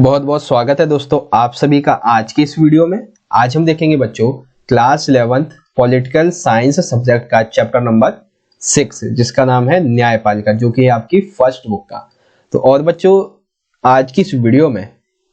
बहुत बहुत स्वागत है दोस्तों आप सभी का आज की इस वीडियो में। आज हम देखेंगे बच्चों class 11th political science subject का चैप्टर नंबर 6 जिसका नाम है न्यायपालिका, जो कि है आपकी फर्स्ट बुक का। तो और बच्चों आज की इस वीडियो में,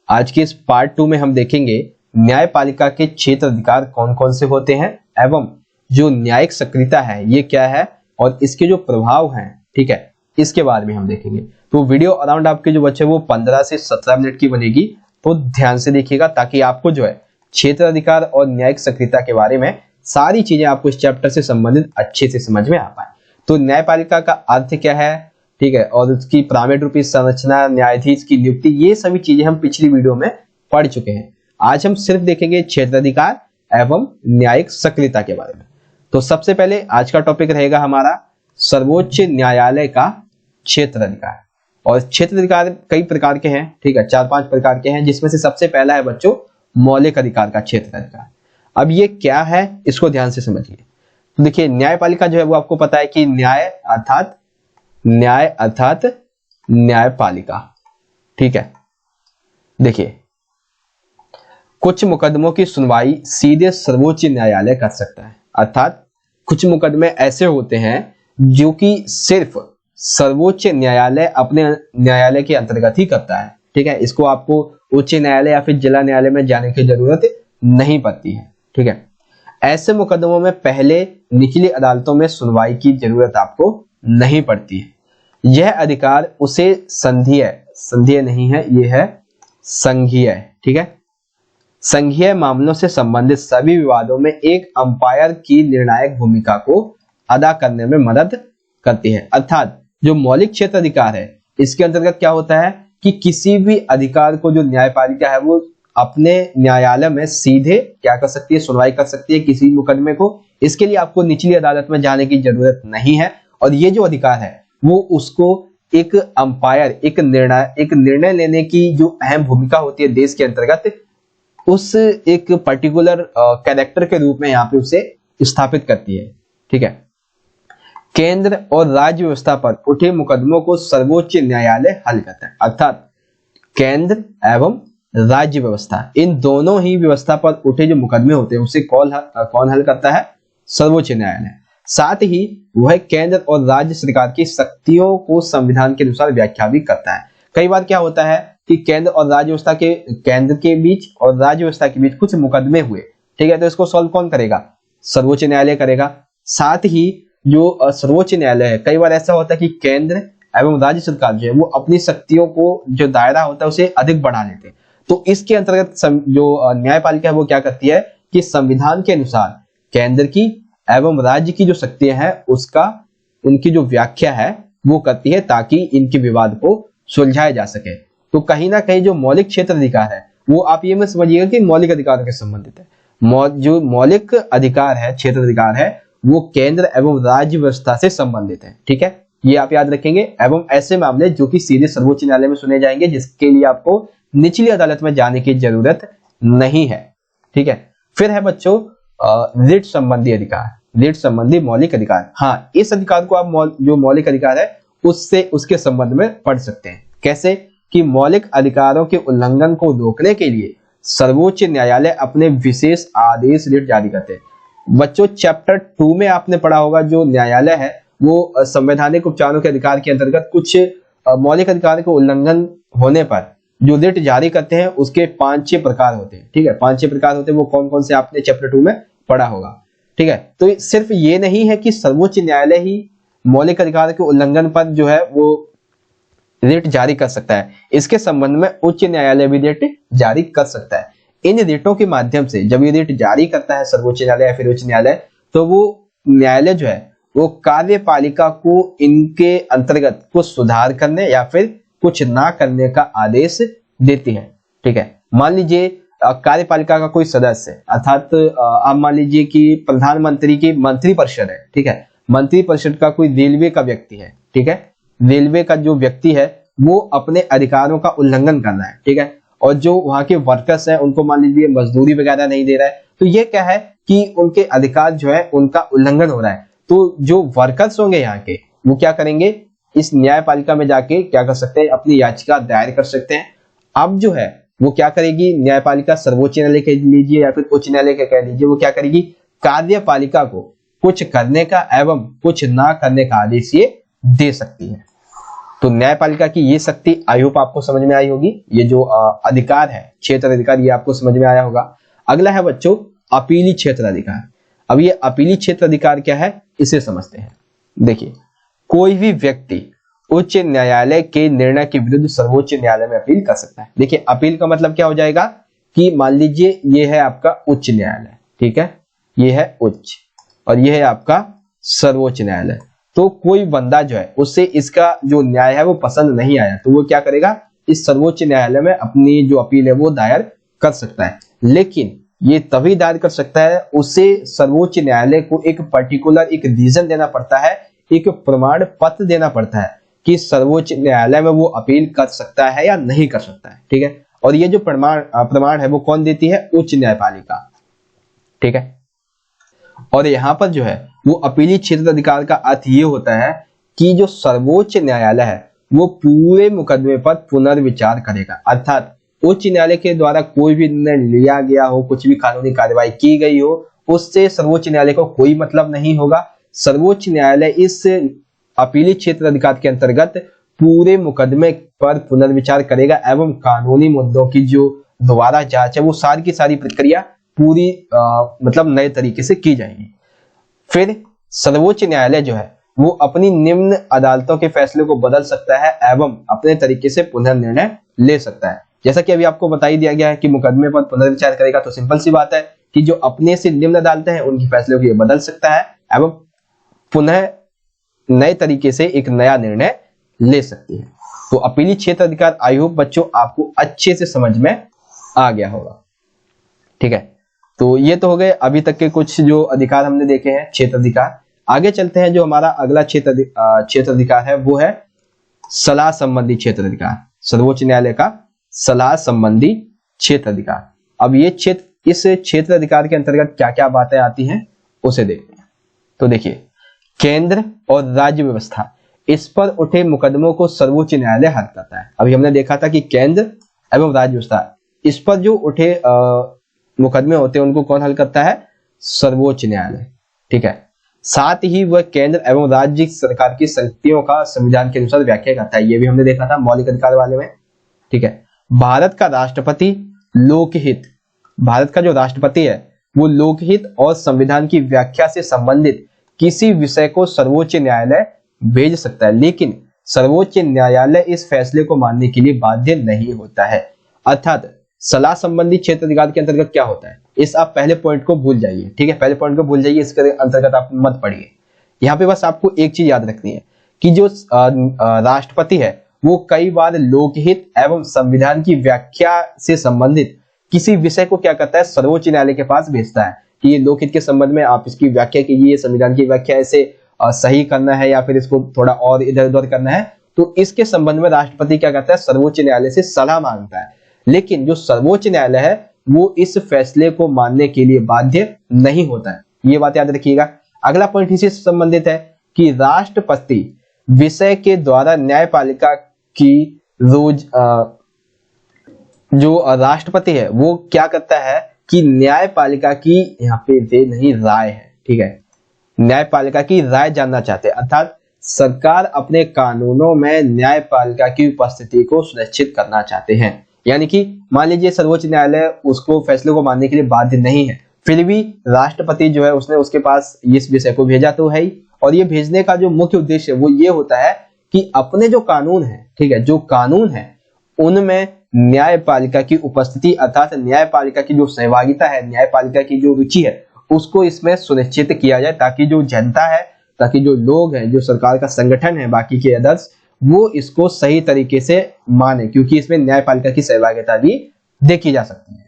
आज की इस पार्ट 2 में हम देखेंगे न्यायपालिका के क्षेत्र अधिकार कौन कौन से होते हैं एवं जो न्यायिक सक्रियता है ये क्या है और इसके जो प्रभाव हैं, ठीक है, इसके बारे में हम देखेंगे। तो वीडियो अराउंड आपके जो बच्चे वो 15 से 17 मिनट की बनेगी, तो ध्यान से देखिएगा ताकि आपको जो है क्षेत्र अधिकार और न्यायिक सक्रियता के बारे में सारी चीजें आपको इस चैप्टर से संबंधित अच्छे से समझ में आ पाए। तो न्यायपालिका का अर्थ क्या है, ठीक है, और उसकी प्राइमेट रूपी संरचना, न्यायाधीश की नियुक्ति, ये सभी चीजें हम पिछली वीडियो में पढ़ चुके हैं। आज हम सिर्फ देखेंगे क्षेत्र अधिकार एवं न्यायिक सक्रियता के बारे में। तो सबसे पहले आज का टॉपिक रहेगा हमारा सर्वोच्च न्यायालय का क्षेत्र अधिकार। और क्षेत्र अधिकार कई प्रकार के हैं, ठीक है, 4-5 प्रकार के हैं, जिसमें से सबसे पहला है बच्चों मौलिक अधिकार का क्षेत्र अधिकार। अब ये क्या है इसको ध्यान से समझिए। तो देखिए न्यायपालिका जो है वो आपको पता है कि न्याय अर्थात न्यायपालिका, ठीक है। देखिए कुछ मुकदमों की सुनवाई सीधे सर्वोच्च न्यायालय कर सकता है, अर्थात कुछ मुकदमे ऐसे होते हैं जो कि सिर्फ सर्वोच्च न्यायालय अपने न्यायालय के अंतर्गत ही करता है, ठीक है। इसको आपको उच्च न्यायालय या फिर जिला न्यायालय में जाने की जरूरत नहीं पड़ती है, ठीक है। ऐसे मुकदमों में पहले निचली अदालतों में सुनवाई की जरूरत आपको नहीं पड़ती है। यह अधिकार उसे संघीय नहीं है, यह है संघीय, ठीक है। संघीय मामलों से संबंधित सभी विवादों में एक अंपायर की निर्णायक भूमिका को अदा करने में मदद करती है। अर्थात जो मौलिक क्षेत्र अधिकार है इसके अंतर्गत क्या होता है कि किसी भी अधिकार को जो न्यायपालिका है वो अपने न्यायालय में सीधे क्या कर सकती है, सुनवाई कर सकती है किसी मुकदमे को। इसके लिए आपको निचली अदालत में जाने की जरूरत नहीं है। और ये जो अधिकार है वो उसको एक अंपायर, एक निर्णय लेने की जो अहम भूमिका होती है देश के अंतर्गत, उस एक पर्टिकुलर कैरेक्टर के रूप में यहाँ पे उसे स्थापित करती है, ठीक है। केंद्र और राज्य व्यवस्था पर उठे मुकदमों को सर्वोच्च न्यायालय हल करता है। अर्थात केंद्र एवं राज्य व्यवस्था, इन दोनों ही व्यवस्था पर उठे जो मुकदमे होते हैं उसे कौन हल करता है? सर्वोच्च न्यायालय। साथ ही वह केंद्र और राज्य सरकार की शक्तियों को संविधान के अनुसार व्याख्या भी करता है। कई बार क्या होता है कि केंद्र के बीच और राज्य व्यवस्था के बीच कुछ मुकदमे हुए, ठीक है, तो इसको सॉल्व कौन करेगा? सर्वोच्च न्यायालय करेगा। साथ ही जो सर्वोच्च न्यायालय है, कई बार ऐसा होता है कि केंद्र एवं राज्य सरकार जो है वो अपनी शक्तियों को जो दायरा होता है उसे अधिक बढ़ा लेते हैं। तो इसके अंतर्गत जो न्यायपालिका है वो क्या करती है कि संविधान के अनुसार केंद्र की एवं राज्य की जो शक्तियां हैं उनकी जो व्याख्या है वो करती है ताकि इनके विवाद को सुलझाया जा सके। तो कहीं ना कहीं जो मौलिक क्षेत्र अधिकार है वो आप ये मत समझिएगा कि मौलिक अधिकारों के संबंधित है। जो मौलिक अधिकार है, क्षेत्र अधिकार है, वो केंद्र एवं राज्य व्यवस्था से संबंधित है, ठीक है, ये आप याद रखेंगे। एवं ऐसे मामले जो कि सीधे सर्वोच्च न्यायालय में सुने जाएंगे, जिसके लिए आपको निचली अदालत में जाने की जरूरत नहीं है, ठीक है। फिर है बच्चों रिट संबंधी अधिकार, रिट संबंधी मौलिक अधिकार। हाँ, इस अधिकार को आप जो मौलिक अधिकार है उसके संबंध में पढ़ सकते हैं। कैसे कि मौलिक अधिकारों के उल्लंघन को रोकने के लिए सर्वोच्च न्यायालय अपने विशेष आदेश रिट जारी करते हैं। बच्चों चैप्टर 2 में आपने पढ़ा होगा जो न्यायालय है वो संवैधानिक उपचारों के अधिकार के अंतर्गत कुछ मौलिक अधिकार के उल्लंघन होने पर जो रिट जारी करते हैं उसके 5-6 प्रकार होते हैं, ठीक है। 5-6 प्रकार होते हैं, वो कौन कौन से आपने चैप्टर 2 में पढ़ा होगा, ठीक है। तो सिर्फ ये नहीं है कि सर्वोच्च न्यायालय ही मौलिक अधिकार के उल्लंघन पर जो है वो रिट जारी कर सकता है, इसके संबंध में उच्च न्यायालय भी रिट जारी कर सकता है। इन रिटों के माध्यम से जब ये रिट जारी करता है सर्वोच्च न्यायालय या फिर उच्च न्यायालय, तो वो न्यायालय जो है वो कार्यपालिका को इनके अंतर्गत कुछ सुधार करने या फिर कुछ ना करने का आदेश देती है, ठीक है। मान लीजिए कार्यपालिका का कोई सदस्य, अर्थात आप मान लीजिए कि प्रधानमंत्री की मंत्रिपरिषद है, ठीक है, मंत्रिपरिषद का कोई रेलवे का व्यक्ति है, ठीक है, रेलवे का जो व्यक्ति है वो अपने अधिकारों का उल्लंघन कर रहा है, ठीक है, और जो वहां के वर्कर्स हैं उनको मान लीजिए मजदूरी वगैरह नहीं दे रहा है, तो ये क्या है कि उनके अधिकार जो है उनका उल्लंघन हो रहा है। तो जो वर्कर्स होंगे यहाँ के वो क्या करेंगे, इस न्यायपालिका में जाके क्या कर सकते हैं, अपनी याचिका दायर कर सकते हैं। अब जो है वो क्या करेगी, न्यायपालिका सर्वोच्च न्यायालय कह लीजिए या फिर उच्च न्यायालय कह लीजिए, वो क्या करेगी, कार्यपालिका को कुछ करने का एवं कुछ ना करने का आदेश ये दे सकती है। तो न्यायपालिका की ये शक्ति आई होप आपको समझ में आई होगी। ये जो अधिकार है, क्षेत्र अधिकार, ये आपको समझ में आया होगा। अगला है बच्चों अपीली क्षेत्र अधिकार। अब ये अपीली क्षेत्र अधिकार क्या है, इसे समझते हैं। देखिए, कोई भी व्यक्ति उच्च न्यायालय के निर्णय के विरुद्ध सर्वोच्च न्यायालय में अपील कर सकता है। देखिए, अपील का मतलब क्या हो जाएगा कि मान लीजिए ये है आपका उच्च न्यायालय, ठीक है, ये है उच्च और ये है आपका सर्वोच्च न्यायालय। तो कोई बंदा जो है उससे इसका जो न्याय है वो पसंद नहीं आया, तो वो क्या करेगा, इस सर्वोच्च न्यायालय में अपनी जो अपील है वो दायर कर सकता है। लेकिन ये तभी दायर कर सकता है, उसे सर्वोच्च न्यायालय को एक पर्टिकुलर एक रीजन देना पड़ता है, एक प्रमाण पत्र देना पड़ता है कि सर्वोच्च न्यायालय में वो अपील कर सकता है या नहीं कर सकता है, ठीक है। और ये जो प्रमाण है वो कौन देती है, उच्च न्यायपालिका, ठीक है। और यहाँ पर जो है वो अपीली क्षेत्र अधिकार का अर्थ ये होता है कि जो सर्वोच्च न्यायालय है वो पूरे मुकदमे पर पुनर्विचार करेगा, अर्थात उच्च न्यायालय के द्वारा कोई भी निर्णय लिया गया हो, कुछ भी कानूनी कार्रवाई की गई हो, उससे सर्वोच्च न्यायालय को कोई मतलब नहीं होगा। सर्वोच्च न्यायालय इस अपीली क्षेत्र अधिकार के अंतर्गत पूरे मुकदमे पर पुनर्विचार करेगा एवं कानूनी मुद्दों की जो दोबारा जांच है वो सारी की सारी प्रक्रिया पूरी मतलब नए तरीके से की जाएगी। फिर सर्वोच्च न्यायालय जो है वो अपनी निम्न अदालतों के फैसले को बदल सकता है एवं अपने तरीके से पुनर्निर्णय ले सकता है। जैसा कि अभी आपको बता ही दिया गया है कि मुकदमे पर पुनर्विचार करेगा, तो सिंपल सी बात है कि जो अपने से निम्न अदालतें हैं उनकी फैसलों को ये बदल सकता है एवं पुनः नए तरीके से एक नया निर्णय ले सकती है। तो अपीली क्षेत्र अधिकार आई होप बच्चों आपको अच्छे से समझ में आ गया होगा, ठीक है। तो ये तो हो गए अभी तक के कुछ जो अधिकार हमने देखे हैं क्षेत्र अधिकार। आगे चलते हैं, जो हमारा अगला क्षेत्र अधिकार है वो है सलाह संबंधी क्षेत्र अधिकार, सर्वोच्च न्यायालय का सलाह संबंधी क्षेत्र अधिकार। अब ये इस क्षेत्र अधिकार के अंतर्गत क्या क्या बातें आती हैं उसे देखते हैं। तो देखिए, केंद्र और राज्य व्यवस्था, इस पर उठे मुकदमों को सर्वोच्च न्यायालय हल करता है। अभी हमने देखा था कि केंद्र एवं राज्य व्यवस्था, इस पर जो उठे मुकदमे होते हैं उनको कौन हल करता है, सर्वोच्च न्यायालय, ठीक है। साथ ही वह केंद्र एवं राज्य सरकार की शक्तियों का संविधान के अनुसार व्याख्या करता है, ये भी हमने देखा था मौलिक अधिकार वाले में, ठीक है। भारत का राष्ट्रपति लोकहित, भारत का जो राष्ट्रपति है वो लोकहित और संविधान की व्याख्या से संबंधित किसी विषय को सर्वोच्च न्यायालय भेज सकता है, लेकिन सर्वोच्च न्यायालय इस फैसले को मानने के लिए बाध्य नहीं होता है। अर्थात सलाह संबंधी क्षेत्र अधिकार के अंतर्गत क्या होता है, इस आप पहले पॉइंट को भूल जाइए, ठीक है, पहले पॉइंट को भूल जाइए, इसके अंतर्गत आप मत पढ़िए। यहाँ पे बस आपको एक चीज याद रखनी है कि जो राष्ट्रपति है वो कई बार लोकहित एवं संविधान की व्याख्या से संबंधित किसी विषय को क्या करता है, सर्वोच्च न्यायालय के पास भेजता है कि ये लोकहित के संबंध में आप इसकी व्याख्या कीजिए, संविधान की व्याख्या ऐसे सही करना है या फिर इसको थोड़ा और इधर उधर करना है। तो इसके संबंध में राष्ट्रपति क्या करता है, सर्वोच्च न्यायालय से सलाह मांगता है। लेकिन जो सर्वोच्च न्यायालय है वो इस फैसले को मानने के लिए बाध्य नहीं होता है, ये बात याद रखिएगा। अगला पॉइंट इसी से संबंधित है कि राष्ट्रपति विषय के द्वारा न्यायपालिका की जो राष्ट्रपति है वो क्या करता है कि न्यायपालिका की यहाँ पे वे नहीं राय है, ठीक है, न्यायपालिका की राय जानना चाहते हैं। अर्थात सरकार अपने कानूनों में न्यायपालिका की उपस्थिति को सुनिश्चित करना चाहते हैं। यानी कि मान लीजिए सर्वोच्च न्यायालय उसको फैसले को मानने के लिए बाध्य नहीं है, फिर भी राष्ट्रपति जो है उसने उसके पास इस विषय को भेजा तो है ही। और ये भेजने का जो मुख्य उद्देश्य है वो ये होता है कि अपने जो कानून है, ठीक है, जो कानून है उनमें न्यायपालिका की उपस्थिति अर्थात न्यायपालिका की जो सहभागिता है, न्यायपालिका की जो रुचि है उसको इसमें सुनिश्चित किया जाए, ताकि जो जनता है, ताकि जो लोग हैं, जो सरकार का संगठन है, बाकी के अदर्स, वो इसको सही तरीके से माने, क्योंकि इसमें न्यायपालिका की सहभागिता भी देखी जा सकती है।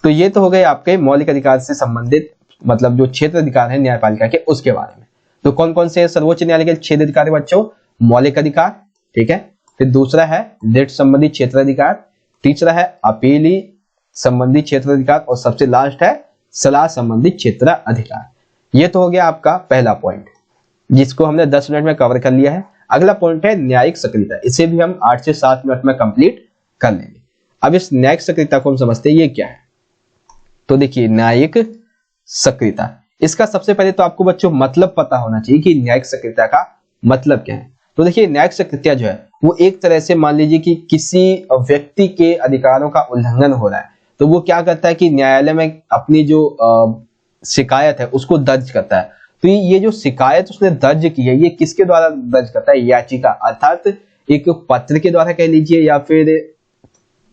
तो ये तो हो गए आपके मौलिक अधिकार से संबंधित, मतलब जो क्षेत्र अधिकार है न्यायपालिका के, उसके बारे में। तो कौन कौन से सर्वोच्च न्यायालय के क्षेत्र अधिकार बच्चों, मौलिक अधिकार, ठीक है, फिर दूसरा है रिट संबंधी क्षेत्र अधिकार, तीसरा है अपीली संबंधी क्षेत्र अधिकार और सबसे लास्ट है सलाह संबंधी क्षेत्र अधिकार। ये तो हो गया आपका पहला पॉइंट, जिसको हमने 10 मिनट में कवर कर लिया है। अगला पॉइंट है न्यायिक सक्रियता, इसे भी हम 8 से 7 मिनट में कंप्लीट कर लेंगे। अब इस न्यायिक सक्रियता को हम समझते हैं ये क्या है। तो देखिए न्यायिक सक्रियता, इसका सबसे पहले तो आपको बच्चों मतलब पता होना चाहिए कि न्यायिक सक्रियता का मतलब क्या है। तो देखिए न्यायिक सक्रियता जो है वो एक तरह से मान लीजिए कि किसी व्यक्ति के अधिकारों का उल्लंघन हो रहा है, तो वो क्या करता है कि न्यायालय में अपनी जो शिकायत है उसको दर्ज करता है। तो ये जो शिकायत उसने दर्ज की है ये किसके द्वारा दर्ज करता है, याचिका, अर्थात एक पत्र के द्वारा कह लीजिए, या फिर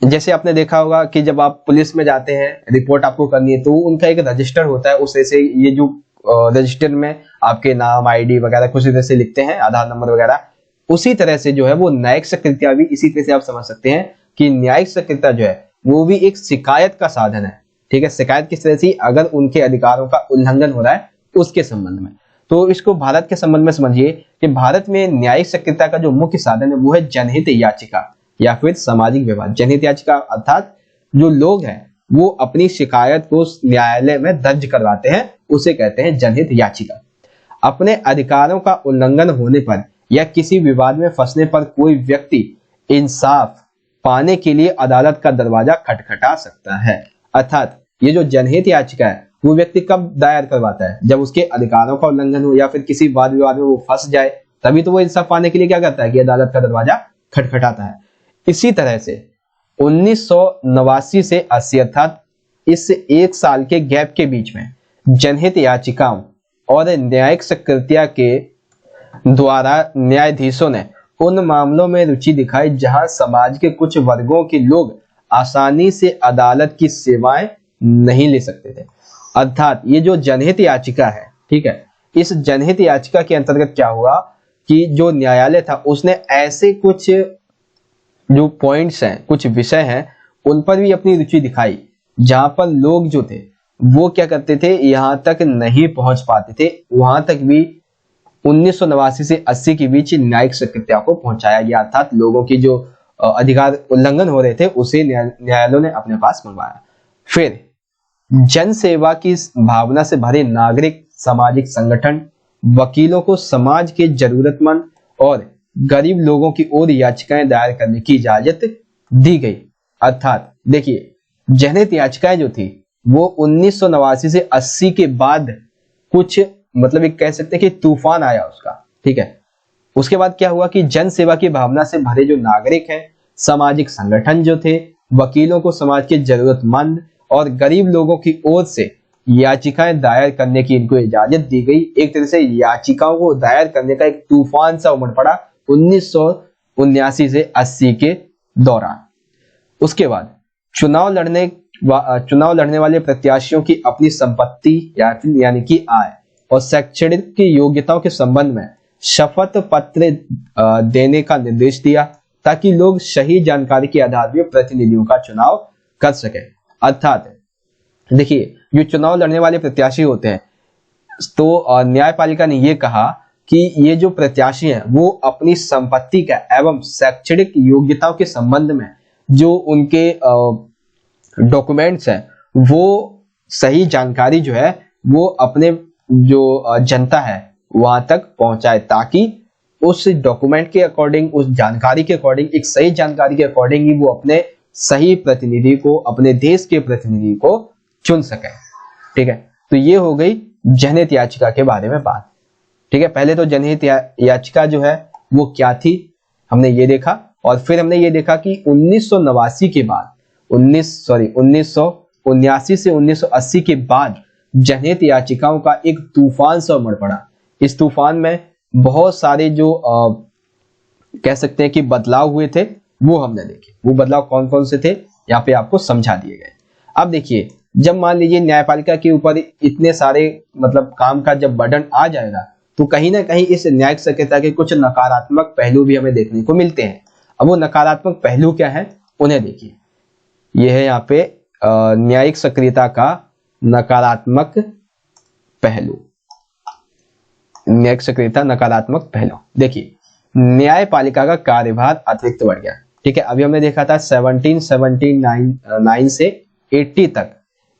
जैसे आपने देखा होगा कि जब आप पुलिस में जाते हैं रिपोर्ट आपको करनी है तो उनका एक रजिस्टर होता है, उसे से ये जो रजिस्टर में आपके नाम, आईडी वगैरह कुछ तरह से लिखते हैं, आधार नंबर वगैरह, उसी तरह से जो है वो न्यायिक सक्रियता भी इसी तरह से आप समझ सकते हैं कि न्यायिक सक्रियता जो है वो भी एक शिकायत का साधन है। ठीक है, शिकायत किस तरह से, अगर उनके अधिकारों का उल्लंघन हो रहा है उसके संबंध में। तो इसको भारत के संबंध में समझिए कि भारत में न्यायिक सक्रियता का जो मुख्य साधन है वो है जनहित याचिका या फिर सामाजिक विवाद। जनहित याचिका अर्थात जो लोग हैं वो अपनी शिकायत को न्यायालय में दर्ज करवाते हैं, उसे कहते हैं जनहित याचिका। अपने अधिकारों का उल्लंघन होने पर या किसी विवाद में फंसने पर कोई व्यक्ति इंसाफ पाने के लिए अदालत का दरवाजा खटखटा सकता है। अर्थात ये जो जनहित याचिका है वो व्यक्ति कब दायर करवाता है, जब उसके अधिकारों का उल्लंघन हो या फिर किसी वाद विवाद में वो फंस जाए, तभी तो वो इंसाफ पाने के लिए क्या करता है कि अदालत का दरवाजा खटखटाता है। इसी तरह से 1989 से 80 अर्थात इस एक साल के गैप के बीच में जनहित याचिकाओं और न्यायिक सक्रियता के द्वारा न्यायाधीशों ने उन मामलों में रुचि दिखाई जहां समाज के कुछ वर्गों के लोग आसानी से अदालत की सेवाएं नहीं ले सकते थे। अर्थात ये जो जनहित याचिका है, ठीक है, इस जनहित याचिका के अंतर्गत क्या हुआ कि जो न्यायालय था उसने ऐसे कुछ जो पॉइंट्स हैं, कुछ विषय हैं, उन पर भी अपनी रुचि दिखाई जहां पर लोग जो थे वो क्या करते थे, यहां तक नहीं पहुंच पाते थे। वहां तक भी 1989 से 80 के बीच न्यायिक सक्रियता को पहुंचाया गया, अर्थात लोगों की जो अधिकार उल्लंघन हो रहे थे उसे न्यायालयों ने अपने पास मंगवाया। फिर जन सेवा की भावना से भरे नागरिक सामाजिक संगठन वकीलों को समाज के जरूरतमंद और गरीब लोगों की ओर याचिकाएं दायर करने की इजाजत दी गई। अर्थात देखिए जनहित याचिकाएं जो थी वो 1989 से 80 के बाद कुछ मतलब एक कह सकते हैं कि तूफान आया उसका। ठीक है, उसके बाद क्या हुआ कि जन सेवा की भावना से भरे जो नागरिक हैं, सामाजिक संगठन जो थे, वकीलों को समाज के जरूरतमंद और गरीब लोगों की ओर से याचिकाएं दायर करने की इनको इजाजत दी गई। एक तरह से याचिकाओं को दायर करने का एक तूफान सा उमड़ पड़ा 1979 से 80 के दौरान। उसके बाद चुनाव लड़ने वाले प्रत्याशियों की अपनी संपत्ति यानी कि आय और शैक्षणिक की योग्यताओं के संबंध में शपथ पत्र देने का निर्देश दिया ताकि लोग सही जानकारी के आधार पर प्रतिनिधियों का चुनाव कर सके। अर्थात देखिए जो चुनाव लड़ने वाले प्रत्याशी होते हैं तो न्यायपालिका ने यह कहा कि ये जो प्रत्याशी हैं वो अपनी संपत्ति का एवं शैक्षणिक योग्यताओं के संबंध में जो उनके डॉक्यूमेंट्स हैं वो सही जानकारी जो है वो अपने जो जनता है वहां तक पहुंचाए, ताकि उस डॉक्यूमेंट के अकॉर्डिंग, उस जानकारी के अकॉर्डिंग, एक सही जानकारी के अकॉर्डिंग ही वो अपने सही प्रतिनिधि को, अपने देश के प्रतिनिधि को चुन सके। ठीक है, तो ये हो गई जनहित याचिका के बारे में बात। ठीक है, पहले तो जनहित याचिका जो है वो क्या थी हमने ये देखा, और फिर हमने ये देखा कि 1989 के बाद 1979 से 1980 के बाद जनहित याचिकाओं का एक तूफान सा उमड़ पड़ा। इस तूफान में बहुत सारे जो कह सकते हैं कि बदलाव हुए थे वो हमने देखे। वो बदलाव कौन कौन से थे यहाँ पे आपको समझा दिए गए। अब देखिए जब मान लीजिए न्यायपालिका के ऊपर इतने सारे मतलब काम का जब बर्डन आ जाएगा तो कहीं ना कहीं इस न्यायिक सक्रियता के कुछ नकारात्मक पहलू भी हमें देखने को मिलते हैं। अब वो नकारात्मक पहलू क्या है उन्हें देखिए। यह है यहाँ पे न्यायिक सक्रियता का नकारात्मक पहलू। न्यायिक सक्रियता नकारात्मक पहलू देखिए, न्यायपालिका का कार्यभार अतिरिक्त बढ़ गया। ठीक है, अभी हमने देखा था 1779 से 80 तक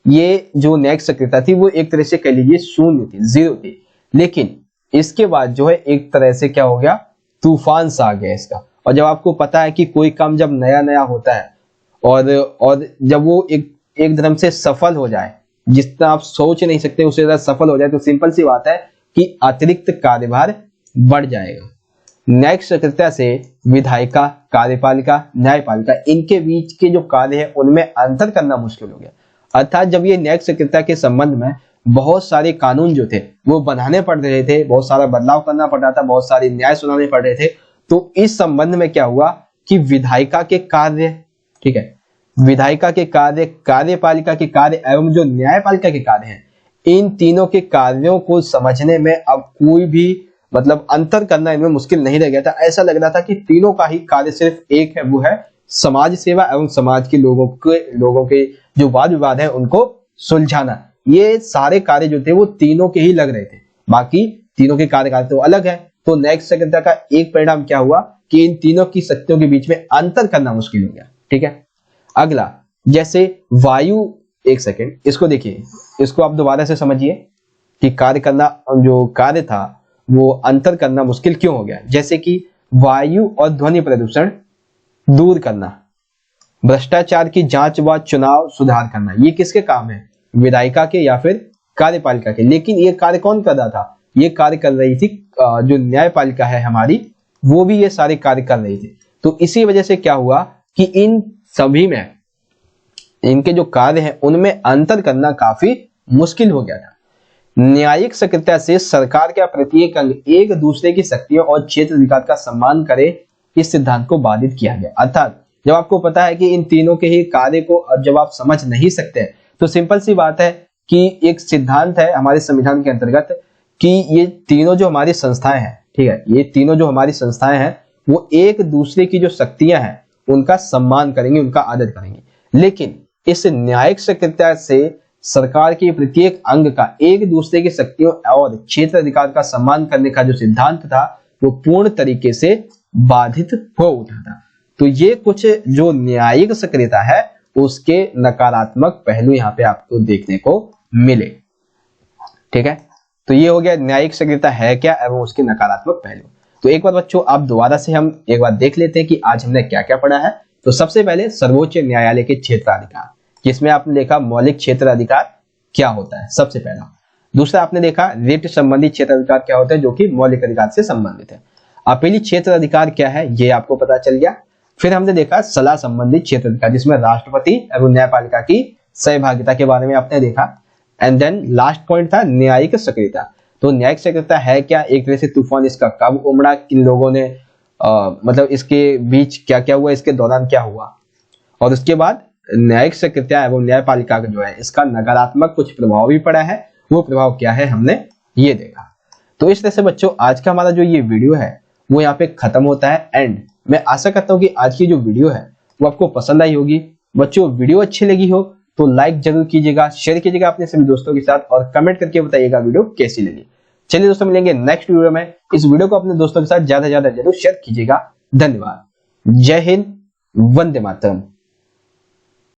ये जो न्यायिक सक्रियता थी वो एक तरह से कह लीजिए शून्य थी, जीरो थी। लेकिन इसके बाद जो है एक तरह से क्या हो गया, तूफान सा आ गया इसका। और जब आपको पता है कि कोई काम जब नया नया होता है और जब वो एक धर्म से सफल हो जाए, जितना आप सोच नहीं सकते उससे ज्यादा सफल हो जाए, तो सिंपल सी बात है कि अतिरिक्त कार्यभार बढ़ जाएगा। न्यायिक सक्रियता से विधायिका, कार्यपालिका, न्यायपालिका इनके बीच के जो कार्य है उनमें अंतर करना मुश्किल हो गया। अर्थात जब ये न्यायिक सक्रियता के संबंध में बहुत सारे कानून जो थे वो बनाने पड़ रहे थे, बहुत सारा बदलाव करना पड़ रहा था, बहुत सारे न्याय सुनाने पड़ रहे थे, तो इस संबंध में क्या हुआ कि विधायिका के कार्य, ठीक है, विधायिका के कार्य, कार्यपालिका के कार्य एवं जो न्यायपालिका के कार्य हैं, इन तीनों के कार्यों को समझने में अब कोई भी मतलब अंतर करना इनमें मुश्किल नहीं रह गया था। ऐसा लग रहा था कि तीनों का ही कार्य सिर्फ एक है, वो है समाज सेवा एवं समाज के लोगों के जो वाद विवाद है उनको सुलझाना। ये सारे कार्य जो थे वो तीनों के ही लग रहे थे, बाकी तीनों के कार्य तो अलग है। तो न्यायिक सक्रियता का एक परिणाम क्या हुआ कि इन तीनों की शक्तियों के बीच में अंतर करना मुश्किल हो गया। ठीक है, अगला जैसे वायु, एक सेकेंड इसको देखिए, इसको आप दोबारा से समझिए कि कार्य करना, जो कार्य था वो अंतर करना मुश्किल क्यों हो गया। जैसे कि वायु और ध्वनि प्रदूषण दूर करना, भ्रष्टाचार की जांच व चुनाव सुधार करना, ये किसके काम है, विधायिका के या फिर कार्यपालिका के। लेकिन ये कार्य कौन कर रहा था, ये कार्य कर रही थी जो न्यायपालिका है हमारी, वो भी ये सारे कार्य कर रही थी। तो इसी वजह से क्या हुआ कि इन सभी में इनके जो कार्य हैं उनमें अंतर करना काफी मुश्किल हो गया था। न्यायिक सक्रियता से सरकार का प्रत्येक अंग एक दूसरे की शक्तियों और क्षेत्र अधिकार का सम्मान करे, इस सिद्धांत को बाधित किया गया। अर्थात जब आपको पता है कि इन तीनों के ही कार्य को जब आप समझ नहीं सकते, तो सिंपल सी बात है कि एक सिद्धांत है हमारे संविधान के अंतर्गत कि ये तीनों जो हमारी संस्थाएं हैं, ठीक है, ये तीनों जो हमारी संस्थाएं हैं वो एक दूसरे की जो शक्तियां हैं उनका सम्मान करेंगे, उनका आदर करेंगे। लेकिन इस न्यायिक सक्रियता से सरकार के प्रत्येक अंग का एक दूसरे की शक्तियों और क्षेत्र अधिकार का सम्मान करने का जो सिद्धांत था वो पूर्ण तरीके से बाधित हो उठा था। तो ये कुछ जो न्यायिक सक्रियता है उसके नकारात्मक पहलू यहाँ पे आपको देखने को मिले। ठीक है, तो ये हो गया न्यायिक सक्रियता है क्या एवं उसके नकारात्मक पहलू। तो एक बार बच्चों आप दोबारा से हम एक बार देख लेते हैं कि आज हमने क्या क्या पढ़ा है। तो सबसे पहले सर्वोच्च न्यायालय के क्षेत्राधिकार, जिसमें आपने देखा मौलिक क्षेत्र अधिकार क्या होता है सबसे पहला। दूसरा आपने देखा रिट संबंधी क्षेत्र अधिकार क्या होता है जो कि मौलिक अधिकार से संबंधित है। अपीली क्षेत्र अधिकार क्या है ये आपको पता चल गया। फिर हमने देखा सलाह संबंधी क्षेत्र अधिकार, जिसमें राष्ट्रपति एवं न्यायपालिका की सहभागिता के बारे में आपने देखा। एंड देन लास्ट पॉइंट था न्यायिक सक्रियता। तो न्यायिक सक्रियता है क्या, एक तरह से तूफान इसका कब उमड़ा, किन लोगों ने मतलब इसके बीच क्या क्या हुआ, इसके दौरान क्या हुआ, और उसके बाद न्यायिक सक्रियता एवं न्यायपालिका का जो है इसका नकारात्मक कुछ प्रभाव भी पड़ा है, वो प्रभाव क्या है हमने ये देखा। तो इस तरह से बच्चों आज का हमारा जो ये वीडियो है वो यहाँ पे खत्म होता है। एंड मैं आशा करता हूँ कि आज की जो वीडियो है वो आपको पसंद आई होगी। बच्चों वीडियो अच्छी लगी हो तो लाइक जरूर कीजिएगा, शेयर कीजिएगा अपने सभी दोस्तों के साथ और कमेंट करके बताइएगा वीडियो कैसी लगी। चलिए दोस्तों मिलेंगे नेक्स्ट वीडियो में। इस वीडियो को अपने दोस्तों के साथ ज्यादा से ज्यादा जरूर शेयर कीजिएगा। धन्यवाद। जय हिंद, वंदे मातरम।